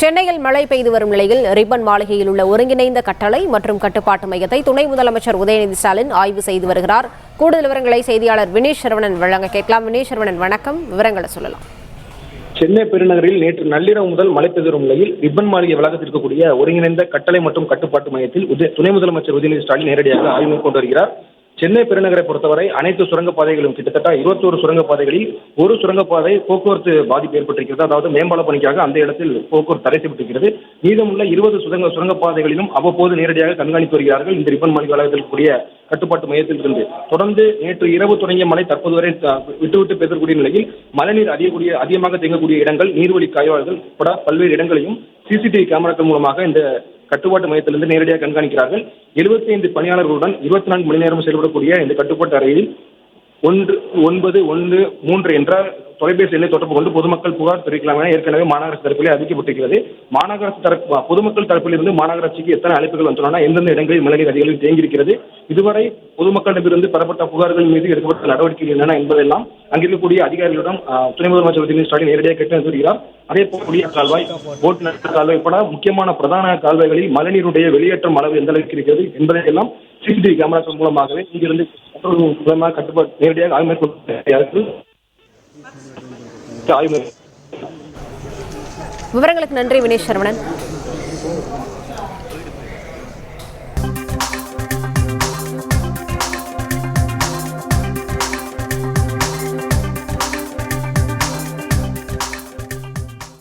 சென்னையில் மழை பெய்து வரும் நிலையில் ரிப்பன் மாளிகையில் உள்ள ஒருங்கிணைந்த கட்டளை மற்றும் கட்டுப்பாட்டு மையத்தை துணை முதலமைச்சர் உதயநிதி ஸ்டாலின் ஆய்வு செய்து வருகிறார். கூடுதல் விவரங்களை செய்தியாளர் வினேஷ் சரவணன் வழங்க கேட்கலாம். வினேஷ் சரவணன், வணக்கம். விவரங்களை சொல்லலாம். சென்னை பெருநகரில் நேற்று நள்ளிரவு முதல் மழை பெய்து வரும் நிலையில் ரிப்பன் மாளிகை வளாகத்தில் இருக்கக்கூடிய ஒருங்கிணைந்த கட்டளை மற்றும் கட்டுப்பாட்டு மையத்தில் துணை முதலமைச்சர் உதயநிதி ஸ்டாலின் நேரடியாக ஆய்வு மேற்கொண்டு வருகிறார். சென்னை பெருநகரை பொறுத்தவரை அனைத்து சுரங்கப்பாதைகளும் கிட்டத்தட்ட 21 சுரங்கப்பாதைகளில் ஒரு சுரங்கப்பாதை போக்குவரத்து பாதிப்பு ஏற்பட்டிருக்கிறது. அதாவது மேம்பால பணிக்காக அந்த இடத்தில் போக்குவரத்து தடை செய்யப்பட்டிருக்கிறது. மீதமுள்ள 20 சுரங்கப்பாதைகளிலும் அவ்வப்போது நேரடியாக கண்காணித்து வருகிறார்கள் இந்த ரிப்பன் மாளிகை வளாகத்தில் கூடிய கட்டுப்பாட்டு மையத்தில் இருந்து. தொடர்ந்து நேற்று இரவு தொடங்கிய மழை தற்போது வரை விட்டுவிட்டு பெய்யக்கூடிய நிலையில் மழைநீர் அதிகமாக தேங்கக்கூடிய இடங்கள், நீர்வழி கால்வாய்கள் உட்பட பல்வேறு இடங்களையும் சிசிடிவி கேமராக்கள் மூலமாக இந்த கட்டுப்பாட்டு மையத்திலிருந்து நேரடியாக கண்காணிக்கிறார்கள். 75 பணியாளர்களுடன் 24 மணி நேரம் செயல்படக்கூடிய இந்த கட்டுப்பாட்டு அறையில் 1913 என்ற தொலைபேசி எண்ணை தொடர்பு கொண்டு பொதுமக்கள் புகார் தெரிவிக்கலாம் என ஏற்கனவே மாநகராட்சி தரப்பிலே அறிவிக்கப்பட்டிருக்கிறது. பொதுமக்கள் தரப்பிலிருந்து மாநகராட்சிக்கு எத்தனை அழைப்புகள் வந்துள்ளன, எந்தெந்த இடங்களில் மழைநீர் அதிகளில் தேங்கியிருக்கிறது, இதுவரை பொதுமக்களிடமிருந்து பெறப்பட்ட புகார்கள் மீது எடுக்கப்பட்ட நடவடிக்கைகள் என்னென்ன என்பதெல்லாம் அங்கிருக்கக்கூடிய அதிகாரிகளிடம் துணை முதலமைச்சர் உதயநிதி ஸ்டாலின் நேரடியாக கேட்டு வருகிறார். அதே போல் கால்வாய், போட் கால்வாய் உட்பட முக்கியமான பிரதான கால்வாய்களில் மழைநீருடைய வெளியேற்றம் அளவு எந்த அளவுக்கு இருக்கிறது என்பதையெல்லாம் சிசிடிவி கேமராக்கள் மூலமாகவே இங்கிருந்து கட்டுப்பாடு நேரடியாக ஆய்வு மேற்கொண்டு விவரங்களுக்கு நன்றி வினேஷ் சரவணன்.